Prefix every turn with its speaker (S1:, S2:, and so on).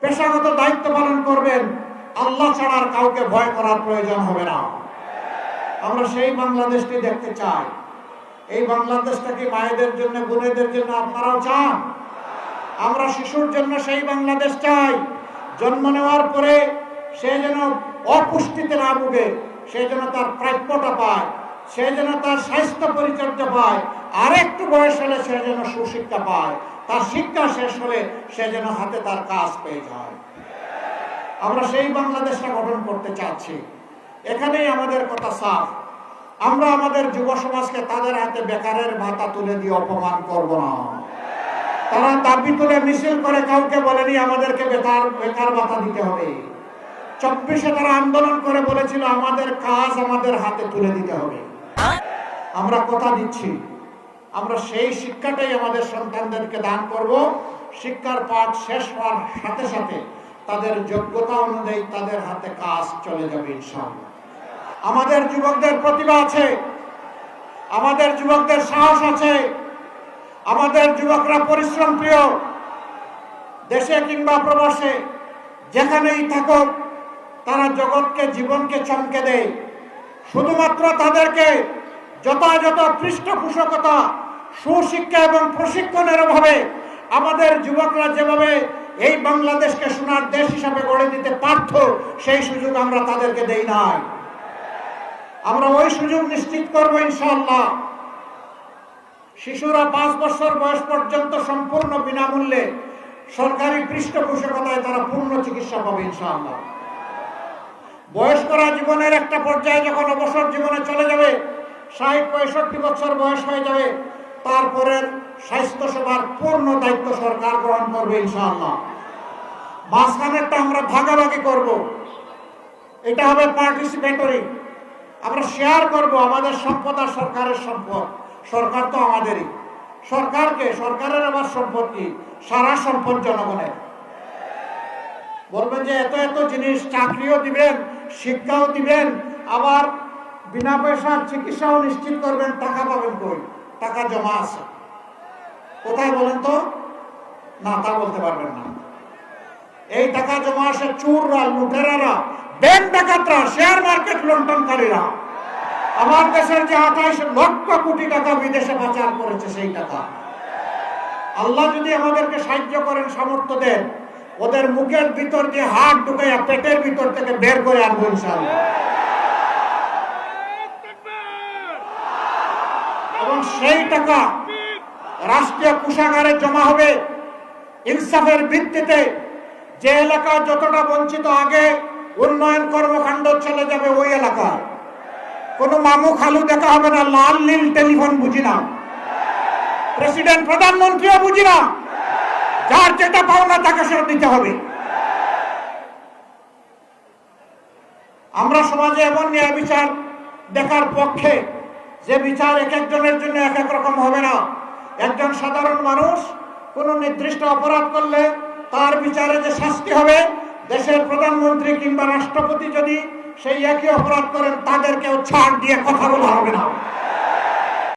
S1: পেশাগত দায়িত্ব পালন করবেন, আল্লাহ ছাড়া আর কাউকে ভয় করার প্রয়োজন হবে না। আমরা সেই বাংলাদেশটি দেখতে চাই। এই বাংলাদেশটা কি মায়েদের জন্য, বোনেদের জন্য আপনারাও চান? আমরা শিশুর জন্য সেই বাংলাদেশ চাই, জন্ম নেওয়ার পরে সে যেন অপুষ্টিতে না ভুগে, সে যেন তার প্রাপ্যটা পায়, সে যেন তার স্বাস্থ্য পরিচর্যা পায়, আর একটু বয়স হলে সে যেন সুশিক্ষা পায়, তার শিক্ষা শেষ হলে সে যেন হাতে তার কাজ পেয়ে যায়। আমরা সেই বাংলাদেশটা গঠন করতে চাচ্ছি। এখানেই আমাদের কথা সাফ। আমরা আমাদের যুব সমাজকে তাদের হাতে বেকারের ভাতা তুলে দিয়ে অপমান করব না। তারা দাবি তুলে মিছিল করে কাউকে বলেনি আমাদেরকে বেকার ভাতা দিতে হবে। 24-এ তারা আন্দোলন করে বলেছিল আমাদের কাজ আমাদের হাতে তুলে দিতে হবে। আমরা কথা দিচ্ছি, আমরা সেই শিক্ষাটাই আমাদের সন্তানদেরকে দান করব। শিক্ষার পাঠ শেষ হওয়ার সাথে সাথে তাদের যোগ্যতা অনুযায়ী তাদের হাতে কাজ চলে যাবে ইনশাআল্লাহ। আমাদের যুবকদের প্রতিভা আছে, আমাদের যুবকদের সাহস আছে, আমাদের যুবকরা পরিশ্রম প্রিয়। দেশে কিংবা প্রবাসে যেখানেই থাকুক তারা জগৎকে, জীবনকে চমকে দেয়। শুধুমাত্র তাদেরকে যথাযথ পৃষ্ঠপোষকতা, সুশিক্ষা এবং প্রশিক্ষণের অভাবে আমাদের যুবকরা যেভাবে এই বাংলাদেশকে সোনার দেশ হিসাবে গড়ে দিতে পারত, সেই সুযোগ আমরা তাদেরকে দেই নাই। আমরা ওই সুযোগ নিশ্চিত করব ইনশাআল্লাহ। শিশুরা 5 বছর বয়স পর্যন্ত সম্পূর্ণ বিনামূল্যে সরকারি পৃষ্ঠপোষকতায় তারা পূর্ণ চিকিৎসা পাবে ইনশাআল্লাহ। বয়স্করা জীবনের একটা পর্যায়ে যখন অবসর জীবনে চলে যাবে, 60-65 বছর বয়স হয়ে যাবে, তারপরের স্বাস্থ্য সেবার পূর্ণ দায়িত্ব সরকার গ্রহণ করবে ইনশাআল্লাহ। মাঝখানেরটা আমরা ভাগাভাগি করব, এটা হবে পার্টিসিপেটরি। আমরা শেয়ার করব আমাদের সম্পদ আর সরকারের সম্পদ। সরকার তো আমাদেরই। সরকারের আবার সম্পদ কি? সারা সম্পদ জনগণের। বলবেন যে এত এত জিনিস, চাকরিও দিবেন, শিক্ষাও দিবেন, আবার বিনা পয়সার চিকিৎসাও নিশ্চিত করবেন, টাকা পাবেন কই? টাকা জমা আছে কোথায় বলেন তো? না, তা বলতে পারবেন না। এই টাকা জমা আসে চোররা, লুটেরারা, ব্যাংক ডাকাতরা, শেয়ার মার্কেট লুণ্ঠনকারীরা। আমার দেশের যে 28 লক্ষ কোটি টাকা বিদেশে পাচার করেছে, সেই টাকা আল্লাহ যদি আমাদেরকে সাহায্য করেন, সামর্থ্য দেন, ওদের মুখের ভিতর যে হাত ঢুকাইয়া পেটের ভিতর থেকে বের করে আনবো ইনশাআল্লাহ। এবং সেই টাকা রাষ্ট্রীয় কোষাগারে জমা হবে ইনসাফের ভিত্তিতে। যে এলাকা যতটা বঞ্চিত, আগে উন্নয়ন কর্মকাণ্ড চলে যাবে ওই এলাকা। কোনো মামু খালু দেখা হবে না, লাল নীল টেলিফোন বুঝি না, প্রেসিডেন্ট প্রধানমন্ত্রীও বুঝি না। যার যেটা পাওনা তাকে সেটা দিতে হবে। আমরা সমাজে এমন ন্যায় বিচার দেখার পক্ষে যে বিচার এক একজনের জন্য এক এক রকম হবে না। একজন সাধারণ মানুষ কোনো নির্দিষ্ট অপরাধ করলে তার বিচারে যে শাস্তি হবে, দেশের প্রধানমন্ত্রী কিংবা রাষ্ট্রপতি যদি সেই একই অপরাধ করেন, তাদেরকেও ছাড় দিয়ে কথা বলা হবে না।